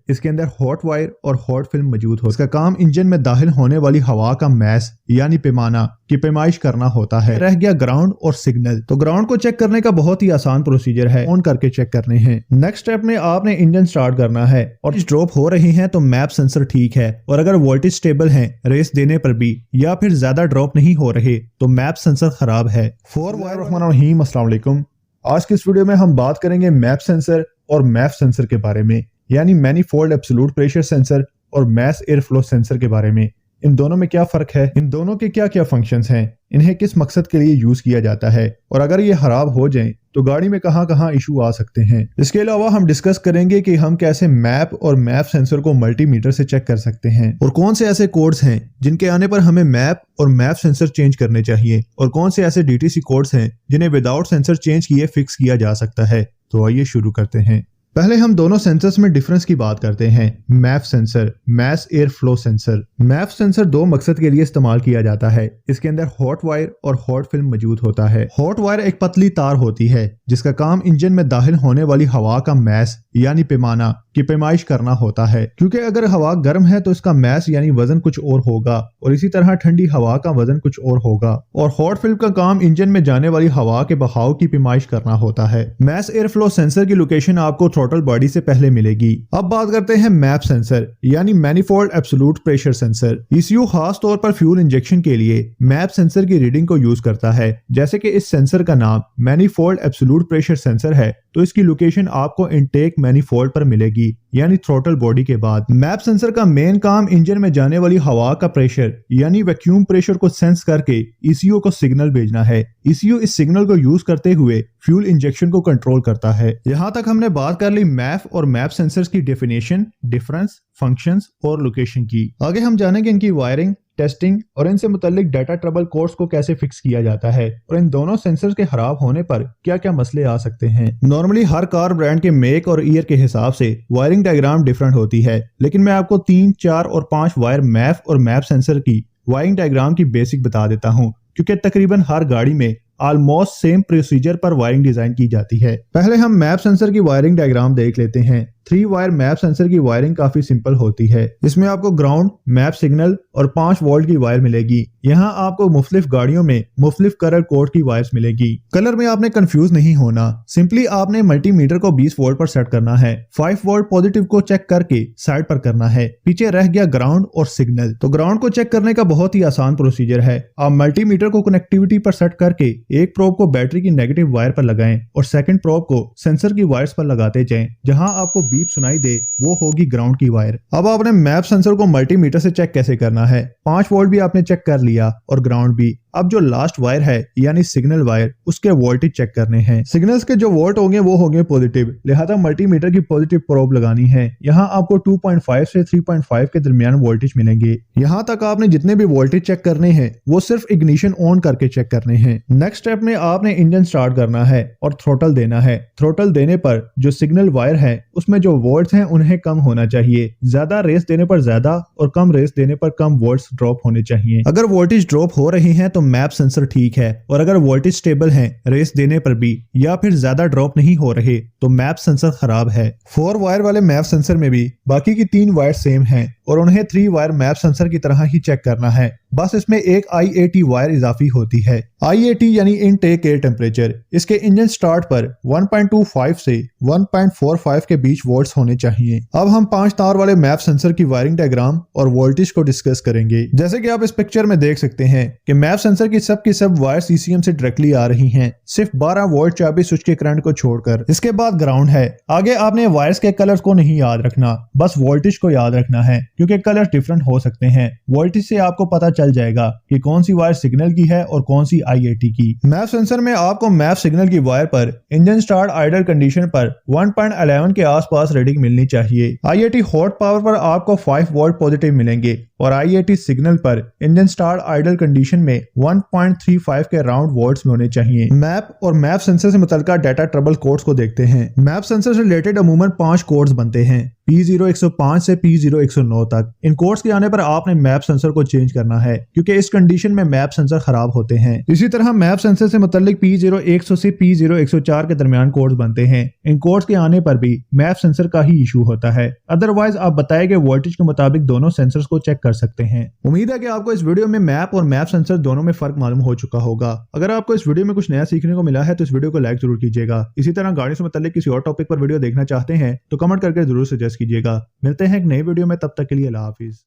इसके अंदर hot wire और हॉट फिल्म मौजूद हो। इसका काम इंजन में दाखिल होने वाली हवा का मैस यानी पैमाना की पैमाइश करना होता है। रह गया ग्राउंड और सिग्नल। तो ग्राउंड को चेक करने का बहुत ही आसान प्रोसीजर है, ऑन करके चेक करने हैं। नेक्स्ट स्टेप में आपने इंजन स्टार्ट करना है और ड्रॉप हो रही है तो मैप सेंसर ठीक है, और अगर वोल्टेज स्टेबल है रेस देने पर भी या फिर ज्यादा ड्रॉप नहीं हो रहे तो मैप सेंसर खराब है। अस्सलाम वालेकुम। आज की इस वीडियो में हम बात करेंगे मैप सेंसर और मैफ सेंसर के बारे में, यानी मैनीफोल्ड एब्सोल्यूट प्रेशर सेंसर और मैस एयर फ्लो सेंसर के बारे में। इन दोनों में क्या फर्क है, इन दोनों के क्या क्या फंक्शंस हैं, इन्हें किस मकसद के लिए यूज किया जाता है, और अगर ये खराब हो जाएं तो गाड़ी में कहां कहां इशू आ सकते हैं। इसके अलावा हम डिस्कस करेंगे कि हम कैसे मैप और मैप सेंसर को मल्टीमीटर से चेक कर सकते हैं, और कौन से ऐसे कोड्स हैं जिनके आने पर हमें मैप और मैप सेंसर चेंज करने चाहिए, और कौन से ऐसे डीटीसी कोड्स हैं जिन्हें विदाउट सेंसर चेंज किए फिक्स किया जा सकता है। तो आइए शुरू करते हैं। पहले हम दोनों सेंसर्स में डिफरेंस की बात करते हैं। Map sensor, mass air flow sensor. Map sensor दो मकसद के लिए इस्तेमाल किया जाता है। इसके अंदर हॉट वायर और हॉट फिल्म मौजूद होता है। हॉट वायर एक पतली तार होती है जिसका काम इंजन में दाखिल होने वाली हवा का मैस यानी पैमाना की पैमाइश करना होता है, क्योंकि अगर हवा गर्म है तो इसका मैस यानी वजन कुछ और होगा, और इसी तरह ठंडी हवा का वजन कुछ और होगा। और हॉट फिल्म का काम इंजन में जाने वाली हवा के बहाव की पैमाइश करना होता है। मैस एयर फ्लो सेंसर की लोकेशन आपको थ्रॉटल बॉडी से पहले मिलेगी। अब बात करते हैं मैप सेंसर यानी manifold absolute pressure sensor. ECU खास तौर पर फ्यूल इंजेक्शन के लिए मैप सेंसर की रीडिंग को यूज करता है। जैसे कि इस सेंसर का नाम मैनीफोल्ड एब्सोल्यूट प्रेशर सेंसर है, तो इसकी लोकेशन आपको इनटेक मैनीफोल्ड पर मिलेगी, यानी थ्रॉटल बॉडी के बाद। मैप सेंसर का मेन काम इंजन में जाने वाली हवा का प्रेशर यानी वैक्यूम प्रेशर को सेंस करके ईसीयू को सिग्नल भेजना है। ईसीयू इस सिग्नल को यूज करते हुए फ्यूल इंजेक्शन को कंट्रोल करता है। यहाँ तक हमने बात कर ली मैप और मैप सेंसर्स की डेफिनेशन, डिफरेंस, फंक्शंस और लोकेशन की। आगे हम जानेंगे इनकी वायरिंग, टेस्टिंग और इनसे मुतालिक डाटा ट्रबल कोड्स को कैसे फिक्स किया जाता है, और इन दोनों सेंसर्स के खराब होने पर क्या क्या मसले आ सकते हैं। नॉर्मली हर कार ब्रांड के मेक और ईयर के हिसाब से वायरिंग डायग्राम डिफरेंट होती है, लेकिन मैं आपको 3, 4 और 5 वायर मैप और मैप सेंसर की वायरिंग डायग्राम की बेसिक बता देता हूँ, क्योंकि तकरीबन हर गाड़ी में ऑलमोस्ट सेम प्रोसीजर पर वायरिंग डिजाइन की जाती है। पहले हम मैप सेंसर की वायरिंग डायग्राम देख लेते हैं। 3 वायर मैप सेंसर की वायरिंग काफी सिंपल होती है। इसमें आपको ग्राउंड, मैप सिग्नल और 5 वोल्ट की वायर मिलेगी। यहाँ आपको मुख्तलिफ गाड़ियों में मुख्तलिफ कलर कोड की वायर्स मिलेगी। कलर में आपने कंफ्यूज नहीं होना, सिंपली आपने मल्टीमीटर को 20 वोल्ट पर सेट करना है। 5 वोल्ट पॉजिटिव को चेक करके साइड पर करना है। पीछे रह गया ग्राउंड और सिग्नल। तो ग्राउंड को चेक करने का बहुत ही आसान प्रोसीजर है। आप मल्टीमीटर को कनेक्टिविटी पर सेट करके एक प्रोब को बैटरी की नेगेटिव वायर पर लगाएं और सेकंड प्रोब को सेंसर की वायर्स पर लगाते जाएं। जहां आपको बीप सुनाई दे वो होगी ग्राउंड की वायर। अब आपने मैप सेंसर को मल्टीमीटर से चेक कैसे करना है। 5 वोल्ट भी आपने चेक कर लिया और ग्राउंड भी। अब जो लास्ट वायर है यानी सिग्नल वायर, उसके वोल्टेज चेक करने हैं। सिग्नल्स के जो वोल्ट होंगे वो होंगे पॉजिटिव, लिहाजा मल्टीमीटर की पॉजिटिव प्रोब लगानी है। यहाँ आपको 2.5 से 3.5 के दरमियान वोल्टेज मिलेंगे। यहाँ तक आपने जितने भी वोल्टेज चेक करने हैं वो सिर्फ इग्निशन ऑन करके चेक करने हैं। नेक्स्ट स्टेप में आपने इंजन स्टार्ट करना है और थ्रॉटल देना है। थ्रॉटल देने पर जो सिग्नल वायर है उसमें जो वोल्ट्स हैं उन्हें कम होना चाहिए। ज्यादा रेस देने पर ज्यादा और कम रेस देने पर कम वोल्ट्स ड्रॉप होने चाहिए। अगर वोल्टेज ड्रॉप हो रही है तो मैप सेंसर ठीक है, और अगर वोल्टेज स्टेबल है रेस देने पर भी या फिर ज्यादा ड्रॉप नहीं हो रहे तो मैप सेंसर खराब है। 4 वायर वाले मैप सेंसर में भी बाकी की 3 वायर सेम हैं और उन्हें 3 वायर मैप सेंसर की तरह ही चेक करना है, बस इसमें एक IAT वायर इजाफी होती है। IAT यानी इनटेक एयर टेम्परेचर। इसके इंजन स्टार्ट पर 1.25 से 1.45 के बीच वोल्ट्स होने चाहिए। अब हम 5 तार वाले मैप सेंसर की वायरिंग डायग्राम और वोल्टेज को डिस्कस करेंगे। जैसे कि आप इस पिक्चर में देख सकते हैं कि मैप सेंसर की सब वायर CCM से डायरेक्टली आ रही हैं, सिर्फ 12 वोल्ट 24 स्विच के करंट को छोड़कर। इसके बाद ग्राउंड है। आगे आपने वायर्स के कलर्स को नहीं याद रखना, बस वोल्टेज को याद रखना है, क्योंकि कलर डिफरेंट हो सकते हैं। वोल्टेज से आपको पता चल जाएगा कि कौन सी वायर सिग्नल की है और कौन सी IAT की। मैप सेंसर में आपको मैप सिग्नल की वायर पर इंजन स्टार्ट आइडल कंडीशन पर 1.11 के आसपास रीडिंग मिलनी चाहिए। IAT हॉट पावर पर आपको 5 वोल्ट पॉजिटिव मिलेंगे और IAT सिग्नल पर इंजन स्टार्ट आइडल कंडीशन में 1.35 के राउंड वोल्ट्स में होने चाहिए। मैप और मैप सेंसर से मुतल्लिका डाटा ट्रबल कोड्स को देखते हैं। मैप सेंसर से रिलेटेड अमूमन 5 कोड्स बनते हैं, P0105 से P0109 तक। इन कोड्स के आने पर आपने मैप सेंसर को चेंज करना है क्योंकि इस कंडीशन में मैप सेंसर खराब होते हैं। इसी तरह मैप सेंसर से मुतल्लिक P0100 से P0104 के दरमियान कोड्स बनते हैं। इन कोड्स के आने पर भी मैप सेंसर का ही इशू होता है। अदरवाइज आप बताए गए वोल्टेज के मुताबिक दोनों सेंसर्स को चेक कर सकते हैं। उम्मीद है कि आपको इस वीडियो में मैप और मैप सेंसर दोनों में फर्क मालूम हो चुका होगा। अगर आपको इस वीडियो में कुछ नया सीखने को मिला है तो इस वीडियो को लाइक जरूर कीजिएगा। इसी तरह गाड़ी से मुतल्लिक किसी और टॉपिक पर वीडियो देखना चाहते हैं तो कमेंट करके जरूर सजेस्ट कीजिएगा। मिलते हैं एक नई वीडियो में, तब तक के लिए अल्लाह हाफिज।